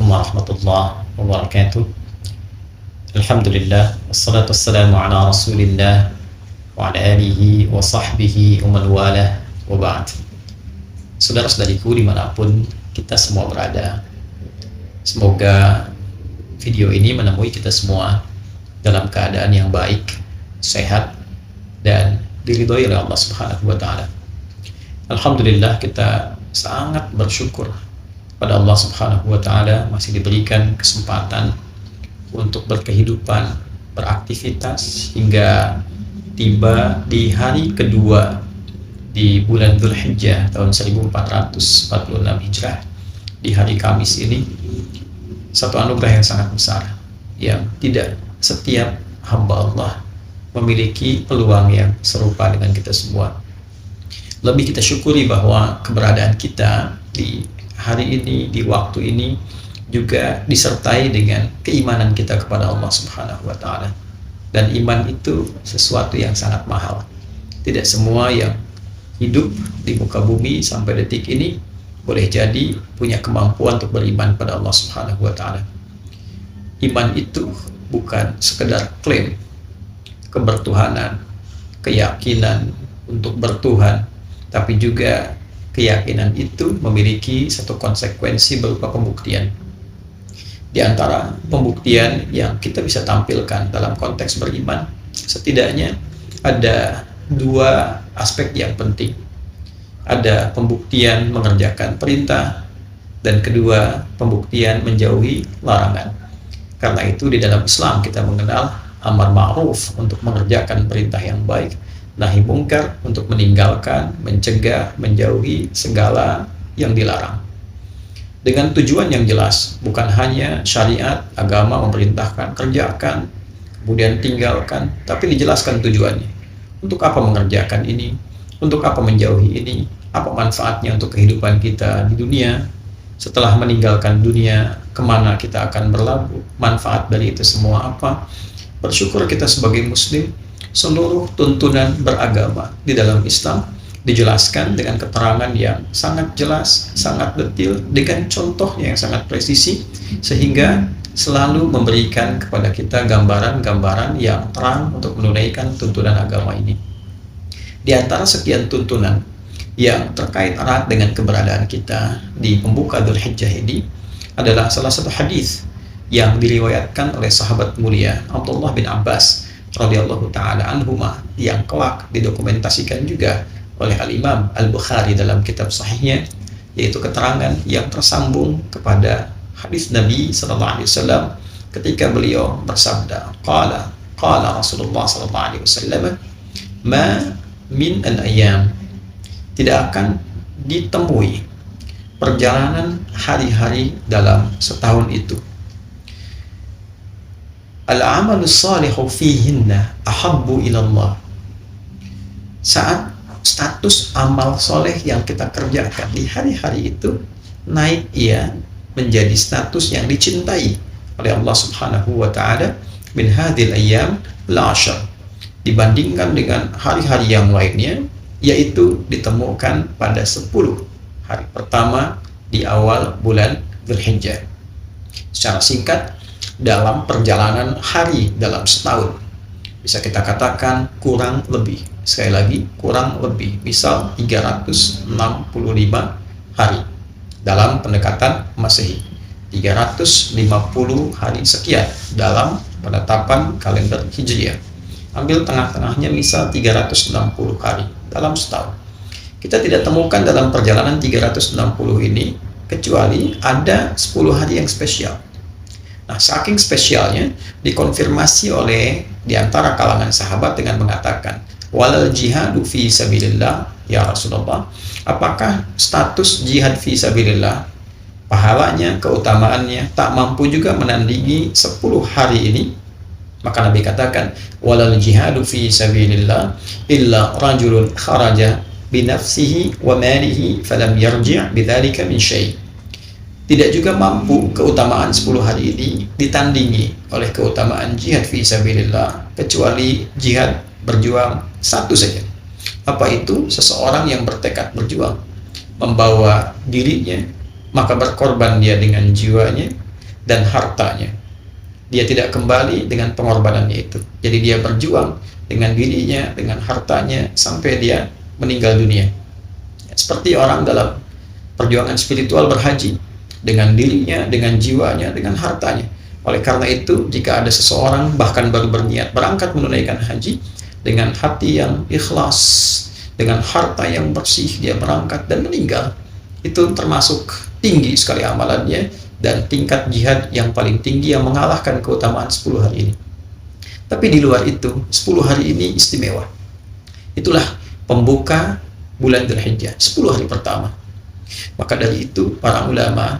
Assalamualaikum warahmatullahi wabarakatuh. Alhamdulillah, wassalatu wassalamu ala rasulillah wa ala alihi wa sahbihi wa man walah wa ba'd. Saudara-saudariku dimanapun kita semua berada, semoga video ini menemui kita semua dalam keadaan yang baik, sehat, dan diridhoi oleh Allah Subhanahu wa Ta'ala. Alhamdulillah, kita sangat bersyukur pada Allah Subhanahu wa Ta'ala masih diberikan kesempatan untuk berkehidupan, beraktivitas hingga tiba di hari kedua di bulan Dzulhijjah tahun 1446 Hijrah, di hari Kamis ini. Satu anugerah yang sangat besar yang tidak setiap hamba Allah memiliki peluang yang serupa dengan kita semua. Lebih kita syukuri bahwa keberadaan kita di hari ini, di waktu ini juga disertai dengan keimanan kita kepada Allah Subhanahu wa Ta'ala. Dan iman itu sesuatu yang sangat mahal. Tidak semua yang hidup di muka bumi sampai detik ini boleh jadi punya kemampuan untuk beriman pada Allah Subhanahu wa Ta'ala. Iman itu bukan sekedar klaim kebertuhanan, keyakinan untuk bertuhan, tapi juga keyakinan itu memiliki satu konsekuensi berupa pembuktian. Di antara pembuktian yang kita bisa tampilkan dalam konteks beriman, setidaknya ada dua aspek yang penting. Ada pembuktian mengerjakan perintah, dan kedua, pembuktian menjauhi larangan. Karena itu di dalam Islam kita mengenal amar ma'ruf untuk mengerjakan perintah yang baik, nahi mungkar untuk meninggalkan, mencegah, menjauhi segala yang dilarang. Dengan tujuan yang jelas, bukan hanya syariat, agama memerintahkan kerjakan, kemudian tinggalkan, tapi dijelaskan tujuannya. Untuk apa mengerjakan ini? Untuk apa menjauhi ini? Apa manfaatnya untuk kehidupan kita di dunia? Setelah meninggalkan dunia, kemana kita akan berlabuh? Manfaat dari itu semua apa? Bersyukur kita sebagai muslim, seluruh tuntunan beragama di dalam Islam dijelaskan dengan keterangan yang sangat jelas, sangat detail, dengan contohnya yang sangat presisi, sehingga selalu memberikan kepada kita gambaran-gambaran yang terang untuk menunaikan tuntunan agama ini. Di antara sekian tuntunan yang terkait erat dengan keberadaan kita di pembuka Dzulhijjah ini adalah salah satu hadis yang diriwayatkan oleh sahabat mulia Abdullah bin Abbas radhiyallahu ta'ala anhuma, yang kelak didokumentasikan juga oleh Al-Imam Al-Bukhari dalam kitab sahihnya, yaitu keterangan yang tersambung kepada hadis Nabi sallallahu alaihi wasallam ketika beliau bersabda, qala Rasulullah sallallahu alaihi wasallam, ma min al-ayyam, tidak akan ditemui perjalanan hari-hari dalam setahun itu, al-amalu salihu fihinna ahabbu ilallah, saat status amal soleh yang kita kerjakan di hari-hari itu naik ia menjadi status yang dicintai oleh Allah Subhanahu wa Ta'ala min hadhil ayyam al-ashr, dibandingkan dengan hari-hari yang lainnya, yaitu ditemukan pada 10 hari pertama di awal bulan Dzulhijjah. Secara singkat, dalam perjalanan hari dalam setahun, bisa kita katakan kurang lebih, sekali lagi kurang lebih, misal 365 hari dalam pendekatan Masehi, 350 hari sekian dalam penetapan kalender Hijriah. Ambil tengah-tengahnya, misal 360 hari dalam setahun. Kita tidak temukan dalam perjalanan 360 ini kecuali ada 10 hari yang spesial. Nah, saking spesialnya dikonfirmasi oleh diantara kalangan sahabat dengan mengatakan, walal jihadu fi sabilillah ya Rasulullah, apakah status jihad fi sabilillah, pahalanya, keutamaannya tak mampu juga menandingi 10 hari ini? Maka Nabi katakan, walal jihadu fi sabilillah illa rajulun kharaja binafsihi wa malihi falam yarji' bidzalika min syai'. Tidak juga mampu keutamaan 10 hari ini ditandingi oleh keutamaan jihad fi sabilillah, kecuali jihad berjuang satu saja. Apa itu? Seseorang yang bertekad berjuang, membawa dirinya, maka berkorban dia dengan jiwanya, dan hartanya. Dia tidak kembali dengan pengorbanannya itu. Jadi dia berjuang dengan dirinya, dengan hartanya, sampai dia meninggal dunia. Seperti orang dalam perjuangan spiritual berhaji, dengan dirinya, dengan jiwanya, dengan hartanya. Oleh karena itu, jika ada seseorang bahkan baru berniat berangkat menunaikan haji, dengan hati yang ikhlas, dengan harta yang bersih, dia berangkat dan meninggal, itu termasuk tinggi sekali amalannya, dan tingkat jihad yang paling tinggi yang mengalahkan keutamaan 10 hari ini. Tapi di luar itu, 10 hari ini istimewa. Itulah pembuka bulan Dzulhijjah, 10 hari pertama. Maka dari itu, para ulama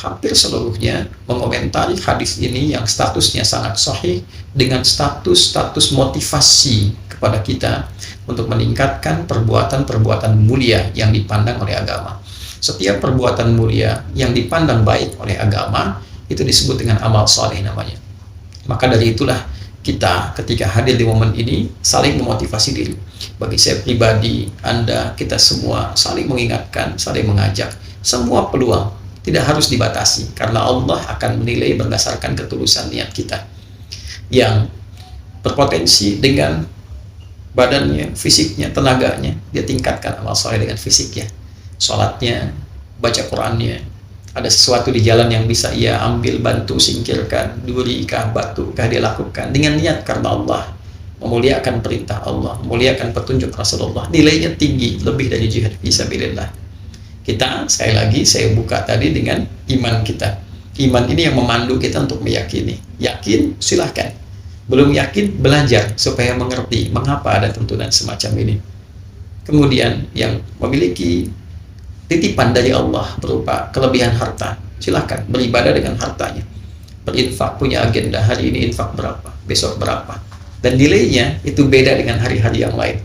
hampir seluruhnya mengomentari hadis ini yang statusnya sangat sahih dengan status motivasi kepada kita untuk meningkatkan perbuatan-perbuatan mulia yang dipandang oleh agama. Setiap perbuatan mulia yang dipandang baik oleh agama itu disebut dengan amal soleh namanya. Maka dari itulah kita ketika hadir di momen ini saling memotivasi diri. Bagi saya pribadi, Anda, kita semua saling mengingatkan, saling mengajak. Semua peluang tidak harus dibatasi, karena Allah akan menilai berdasarkan ketulusan niat kita. Yang berpotensi dengan badannya, fisiknya, tenaganya, dia tingkatkan amal soleh dengan fisiknya. Sholatnya, baca Qurannya, ada sesuatu di jalan yang bisa ia ambil, bantu singkirkan, duri kah, batu kah, dia lakukan dengan niat karena Allah, memuliakan perintah Allah, memuliakan petunjuk Rasulullah, nilainya tinggi, lebih dari jihad fisabilillah. Kita, sekali lagi saya buka tadi dengan iman kita. Iman ini yang memandu kita untuk meyakini. Yakin, silahkan. Belum yakin, belajar supaya mengerti mengapa ada tuntunan semacam ini. Kemudian yang memiliki titipan dari Allah berupa kelebihan harta, silahkan beribadah dengan hartanya. Berinfak, punya agenda, hari ini infak berapa, besok berapa, dan nilainya itu beda dengan hari-hari yang lain,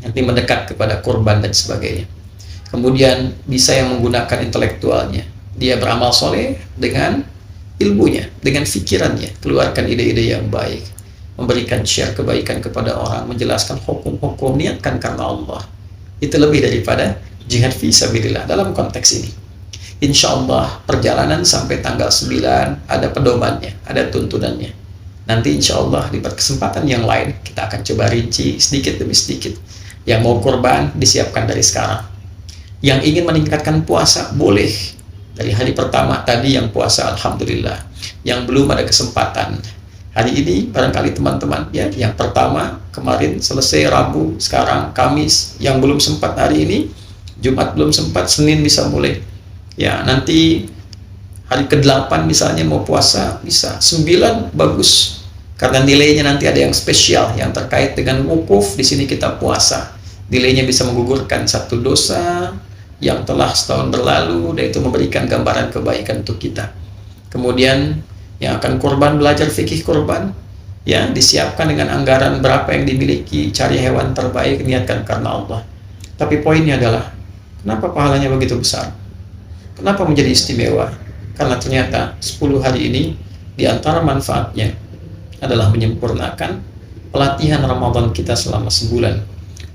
nanti mendekat kepada kurban dan sebagainya. Kemudian bisa yang menggunakan intelektualnya, dia beramal soleh dengan ilmunya, dengan pikirannya, keluarkan ide-ide yang baik, memberikan share kebaikan kepada orang, menjelaskan hukum-hukum, niatkan karena Allah. Itu lebih daripada jihad fisabilillah dalam konteks ini. Insya Allah perjalanan sampai tanggal 9 ada pedomannya, ada tuntunannya. Nanti insya Allah di kesempatan yang lain kita akan coba rinci sedikit demi sedikit. Yang mau kurban disiapkan dari sekarang. Yang ingin meningkatkan puasa boleh dari hari pertama tadi yang puasa, alhamdulillah. Yang belum ada kesempatan hari ini, barangkali teman-teman ya, yang pertama kemarin selesai Rabu, sekarang Kamis, yang belum sempat hari ini Jumat belum sempat, Senin bisa mulai. Ya, nanti hari ke-8 misalnya mau puasa, bisa. 9 bagus. Karena nilainya nanti ada yang spesial yang terkait dengan wukuf, di sini kita puasa. Nilainya bisa menggugurkan satu dosa yang telah setahun berlalu, dan itu memberikan gambaran kebaikan untuk kita. Kemudian yang akan kurban, belajar fikih kurban, ya, disiapkan dengan anggaran berapa yang dimiliki, cari hewan terbaik, niatkan karena Allah. Tapi poinnya adalah kenapa pahalanya begitu besar? Kenapa menjadi istimewa? Karena ternyata 10 hari ini di antara manfaatnya adalah menyempurnakan pelatihan Ramadan kita selama sebulan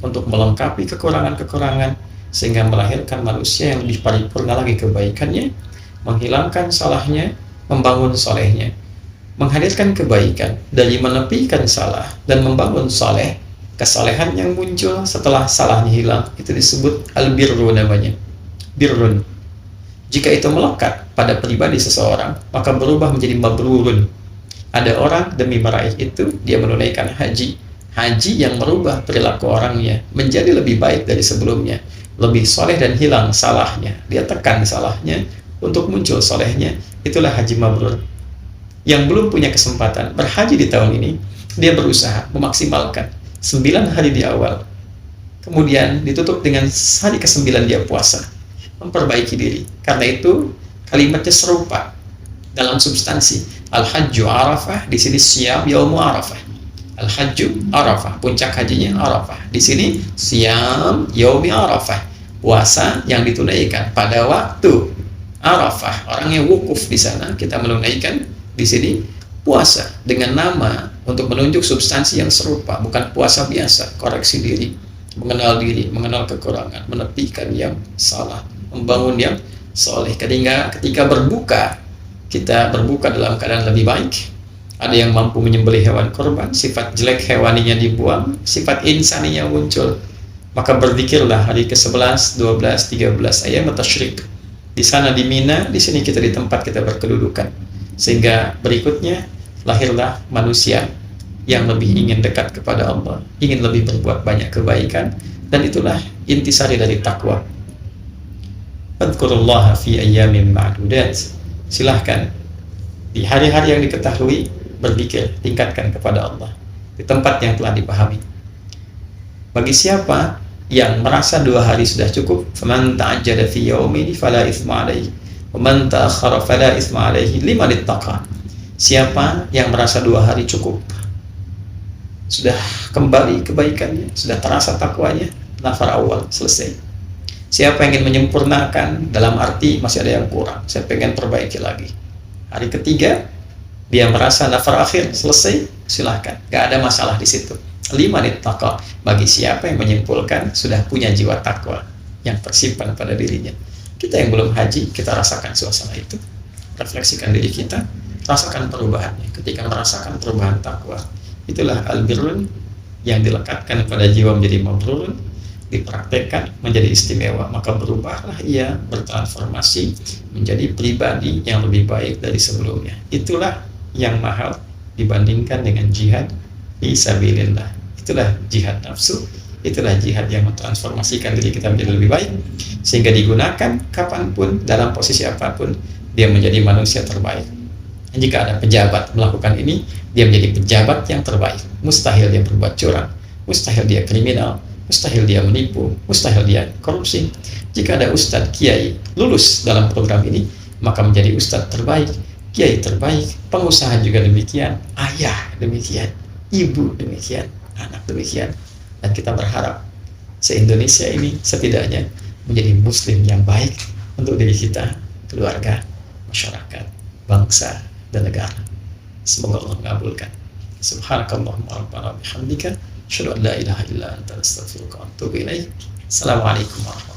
untuk melengkapi kekurangan-kekurangan sehingga melahirkan manusia yang lebih paripurna lagi kebaikannya, menghilangkan salahnya, membangun solehnya, menghadirkan kebaikan dari menepikan salah dan membangun soleh. Kesalehan yang muncul setelah salahnya hilang itu disebut al-birru namanya, birrun. Jika itu melekat pada pribadi seseorang, maka berubah menjadi mabrurun. Ada orang demi meraih itu dia menunaikan haji yang merubah perilaku orangnya menjadi lebih baik dari sebelumnya, lebih soleh dan hilang salahnya. Dia tekan salahnya untuk muncul solehnya. Itulah haji mabrur. Yang belum punya kesempatan berhaji di tahun ini, dia berusaha memaksimalkan 9 hari di awal, kemudian ditutup dengan hari ke-9 dia puasa, memperbaiki diri. Karena itu kalimatnya serupa dalam substansi. Al-Hajju Arafah, di sini Siyam Yaumu Arafah. Al-Hajju Arafah, puncak hajinya Arafah. Di sini Siyam Yaumi Arafah, puasa yang ditunaikan pada waktu Arafah. Orangnya wukuf di sana, kita menunaikan di sini puasa dengan nama untuk menunjuk substansi yang serupa, bukan puasa biasa. Koreksi diri, mengenal kekurangan, menepikan yang salah, membangun yang soleh. Ketika berbuka kita berbuka dalam keadaan lebih baik. Ada yang mampu menyembelih hewan korban, sifat jelek hewaninya dibuang, sifat insaninya muncul. Maka berzikirlah hari ke-11, 12, 13 ayam tasyrik. Di sana di Mina, di sini kita di tempat kita berkedudukan. Sehingga berikutnya lahirlah manusia yang lebih ingin dekat kepada Allah, ingin lebih berbuat banyak kebaikan, dan itulah intisari dari takwa. Fadhkurullaha fi ayyamin ma'dudat. Silahkan di hari-hari yang diketahui berzikir, tingkatkan kepada Allah di tempat yang telah dipahami. Bagi siapa yang merasa 2 hari sudah cukup, faman ta'ajjala fi yaumin fala itsma alaihi wa man ta'akhkhara fala itsma alaihi liman ittaqa. Siapa yang merasa 2 hari cukup, sudah kembali kebaikannya, sudah terasa takwanya, nafar awal selesai. Siapa yang ingin menyempurnakan, dalam arti masih ada yang kurang, saya pengen perbaiki lagi, hari ketiga dia merasa nafar akhir selesai, silahkan, gak ada masalah di situ. Liman ittaqa, bagi siapa yang menyimpulkan sudah punya jiwa takwa yang tersimpan pada dirinya. Kita yang belum haji, kita rasakan suasana itu, refleksikan diri kita, rasakan perubahannya. Ketika merasakan perubahan takwa, itulah al-birrun yang dilekatkan pada jiwa menjadi mabrurun, dipraktekkan menjadi istimewa, maka berubahlah ia, bertransformasi menjadi pribadi yang lebih baik dari sebelumnya. Itulah yang mahal dibandingkan dengan jihad fi sabilillah. Itulah jihad nafsu, itulah jihad yang mentransformasikan diri kita menjadi lebih baik, sehingga digunakan kapanpun, dalam posisi apapun, dia menjadi manusia terbaik. Dan jika ada pejabat melakukan ini, dia menjadi pejabat yang terbaik. Mustahil dia berbuat curang, mustahil dia kriminal, mustahil dia menipu, mustahil dia korupsi. Jika ada ustadz, kiai lulus dalam program ini, maka menjadi ustadz terbaik, kiai terbaik, pengusaha juga demikian, ayah demikian, ibu demikian, anak demikian. Dan kita berharap se-Indonesia ini setidaknya menjadi muslim yang baik untuk diri kita, keluarga, masyarakat, bangsa, dan negara. Semoga Allah mengabulkan. Subhanakallahumma rabbana bihamdika, asyhadu an la ilaha illa anta, astaghfiruka wa atubu ilaik. Assalamualaikum warahmatullahi wabarakatuh.